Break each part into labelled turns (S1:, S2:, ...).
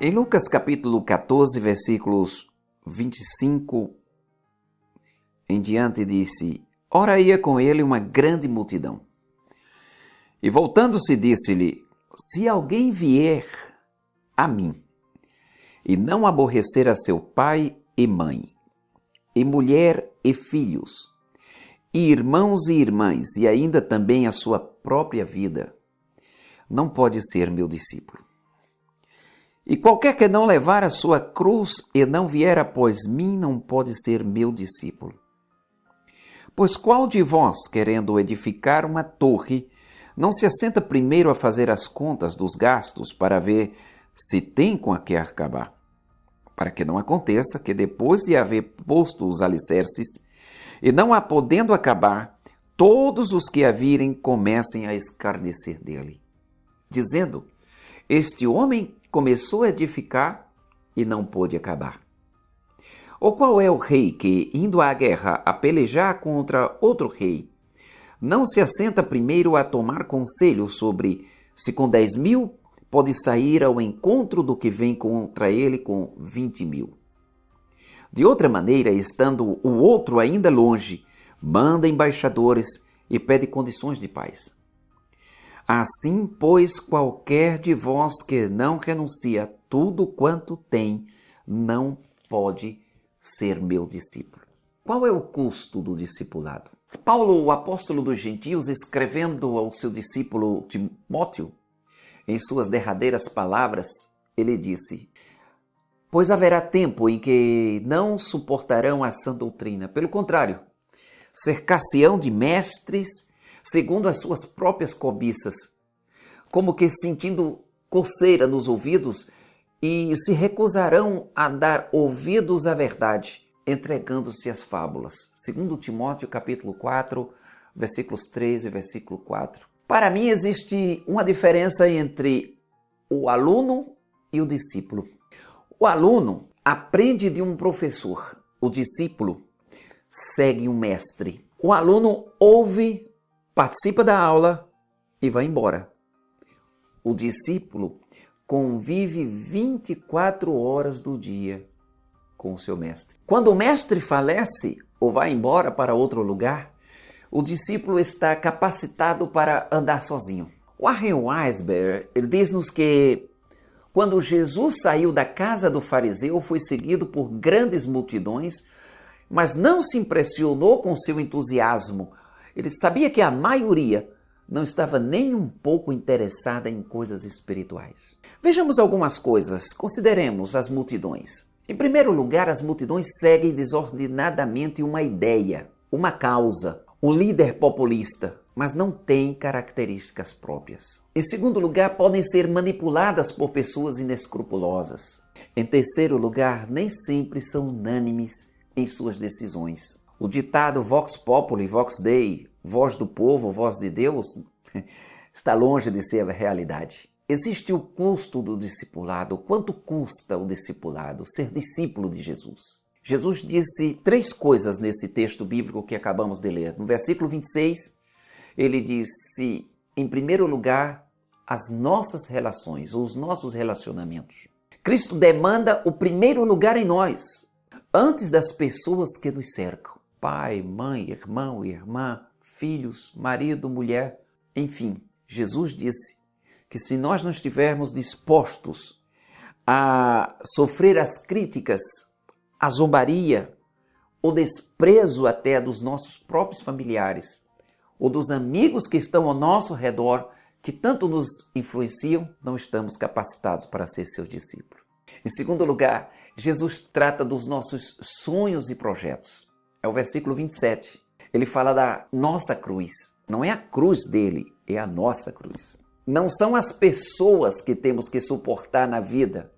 S1: Em Lucas capítulo 14, versículos 25 em diante, disse: Ora ia com ele uma grande multidão. E voltando-se disse-lhe: Se alguém vier a mim, e não aborrecer a seu pai e mãe, e mulher e filhos, e irmãos e irmãs, e ainda também a sua própria vida, não pode ser meu discípulo. E qualquer que não levar a sua cruz e não vier após mim, não pode ser meu discípulo. Pois qual de vós, querendo edificar uma torre, não se assenta primeiro a fazer as contas dos gastos para ver se tem com a que acabar? Para que não aconteça que depois de haver posto os alicerces, e não a podendo acabar, todos os que a virem comecem a escarnecer dele, dizendo: Este homem começou a edificar e não pôde acabar. Ou qual é o rei que, indo à guerra a pelejar contra outro rei, não se assenta primeiro a tomar conselho sobre se com 10.000 pode sair ao encontro do que vem contra ele com 20.000? De outra maneira, estando o outro ainda longe, manda embaixadores e pede condições de paz. Assim, pois, qualquer de vós que não renuncia a tudo quanto tem, não pode ser meu discípulo. Qual é o custo do discipulado? Paulo, o apóstolo dos gentios, escrevendo ao seu discípulo Timóteo, em suas derradeiras palavras, ele disse: Pois haverá tempo em que não suportarão a sã doutrina. Pelo contrário, cercar-se-ão de mestres segundo as suas próprias cobiças, como que sentindo coceira nos ouvidos, e se recusarão a dar ouvidos à verdade, entregando-se às fábulas. 2 Timóteo capítulo 4, versículos 3 e versículo 4. Para mim existe uma diferença entre o aluno e o discípulo. O aluno aprende de um professor, o discípulo segue um mestre. O aluno ouve, participa da aula e vai embora. O discípulo convive 24 horas do dia com o seu mestre. Quando o mestre falece ou vai embora para outro lugar, o discípulo está capacitado para andar sozinho. Warren Wiersbe, ele diz-nos que quando Jesus saiu da casa do fariseu, foi seguido por grandes multidões, mas não se impressionou com seu entusiasmo. Ele sabia que a maioria não estava nem um pouco interessada em coisas espirituais. Vejamos algumas coisas, consideremos as multidões. Em primeiro lugar, as multidões seguem desordenadamente uma ideia, uma causa, um líder populista, mas não têm características próprias. Em segundo lugar, podem ser manipuladas por pessoas inescrupulosas. Em terceiro lugar, nem sempre são unânimes em suas decisões. O ditado Vox Populi, Vox Dei, voz do povo, voz de Deus, está longe de ser a realidade. Existe o custo do discipulado. Quanto custa o discipulado? Ser discípulo de Jesus. Jesus disse 3 coisas nesse texto bíblico que acabamos de ler. No versículo 26, ele disse, em primeiro lugar, as nossas relações, ou os nossos relacionamentos. Cristo demanda o primeiro lugar em nós, antes das pessoas que nos cercam. Pai, mãe, irmão, irmã, filhos, marido, mulher, enfim. Jesus disse que se nós não estivermos dispostos a sofrer as críticas, a zombaria, o desprezo até dos nossos próprios familiares, ou dos amigos que estão ao nosso redor, que tanto nos influenciam, não estamos capacitados para ser seu discípulo. Em segundo lugar, Jesus trata dos nossos sonhos e projetos. É o versículo 27. Ele fala da nossa cruz. Não é a cruz dele, é a nossa cruz. Não são as pessoas que temos que suportar na vida,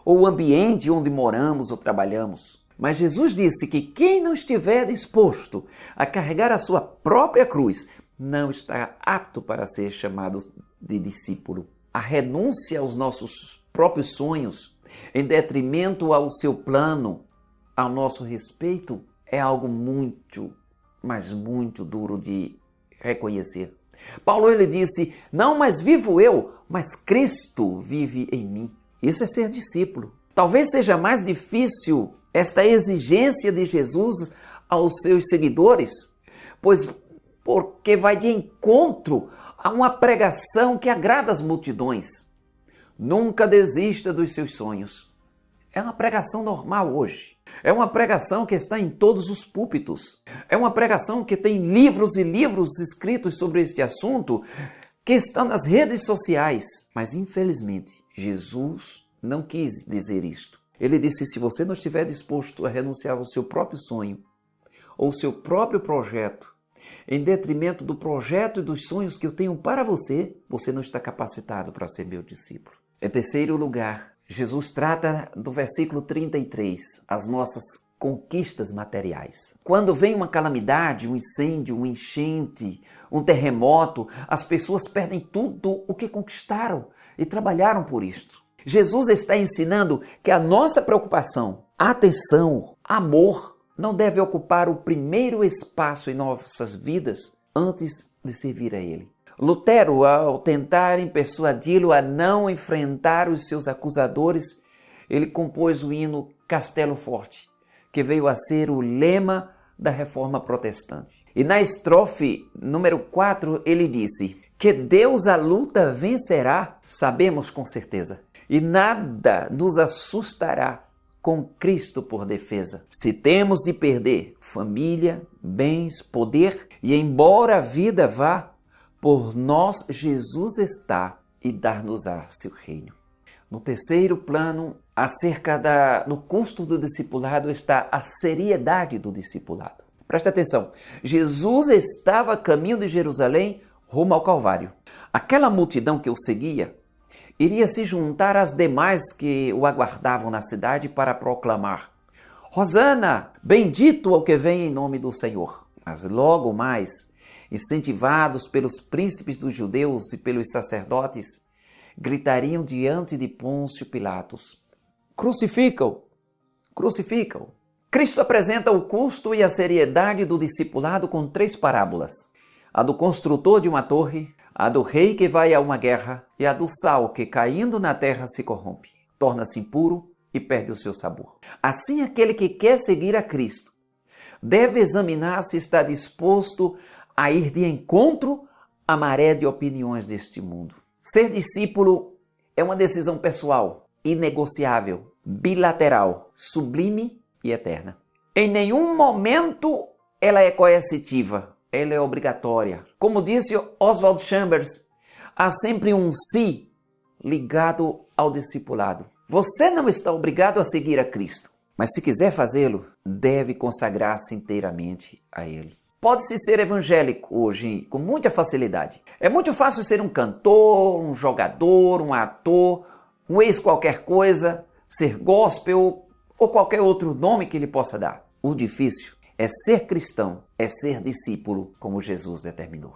S1: ou o ambiente onde moramos ou trabalhamos. Mas Jesus disse que quem não estiver disposto a carregar a sua própria cruz não está apto para ser chamado de discípulo. A renúncia aos nossos próprios sonhos, em detrimento ao seu plano, ao nosso respeito, é algo muito, mas muito duro de reconhecer. Paulo ele disse, não mais vivo eu, mas Cristo vive em mim. Isso é ser discípulo. Talvez seja mais difícil esta exigência de Jesus aos seus seguidores, porque vai de encontro a uma pregação que agrada as multidões. Nunca desista dos seus sonhos. É uma pregação normal hoje. É uma pregação que está em todos os púlpitos. É uma pregação que tem livros e livros escritos sobre este assunto que estão nas redes sociais. Mas, infelizmente, Jesus não quis dizer isto. Ele disse, se você não estiver disposto a renunciar ao seu próprio sonho ou seu próprio projeto, em detrimento do projeto e dos sonhos que eu tenho para você, você não está capacitado para ser meu discípulo. Em terceiro lugar, Jesus trata do versículo 33, as nossas conquistas materiais. Quando vem uma calamidade, um incêndio, uma enchente, um terremoto, as pessoas perdem tudo o que conquistaram e trabalharam por isto. Jesus está ensinando que a nossa preocupação, atenção, amor, não deve ocupar o primeiro espaço em nossas vidas antes de servir a Ele. Lutero, ao tentarem persuadi-lo a não enfrentar os seus acusadores, ele compôs o hino Castelo Forte, que veio a ser o lema da Reforma Protestante. E na estrofe número 4, ele disse, que Deus a luta vencerá, sabemos com certeza, e nada nos assustará com Cristo por defesa. Se temos de perder família, bens, poder, e embora a vida vá, por nós Jesus está e dar-nos-á seu reino. No terceiro plano, acerca do custo do discipulado, está a seriedade do discipulado. Preste atenção, Jesus estava a caminho de Jerusalém rumo ao Calvário. Aquela multidão que o seguia iria se juntar às demais que o aguardavam na cidade para proclamar: Hosana, bendito o que vem em nome do Senhor. Mas logo mais, incentivados pelos príncipes dos judeus e pelos sacerdotes, gritariam diante de Pôncio Pilatos: Crucifica-o! Crucifica-o! Cristo apresenta o custo e a seriedade do discipulado com 3 parábolas: a do construtor de uma torre, a do rei que vai a uma guerra e a do sal que, caindo na terra, se corrompe, torna-se impuro e perde o seu sabor. Assim, aquele que quer seguir a Cristo deve examinar se está disposto a ir de encontro à maré de opiniões deste mundo. Ser discípulo é uma decisão pessoal, inegociável, bilateral, sublime e eterna. Em nenhum momento ela é coercitiva, ela é obrigatória. Como disse Oswald Chambers, há sempre um si ligado ao discipulado. Você não está obrigado a seguir a Cristo, mas se quiser fazê-lo, deve consagrar-se inteiramente a Ele. Pode-se ser evangélico hoje com muita facilidade. É muito fácil ser um cantor, um jogador, um ator, um ex qualquer coisa, ser gospel ou qualquer outro nome que ele possa dar. O difícil é ser cristão, é ser discípulo, como Jesus determinou.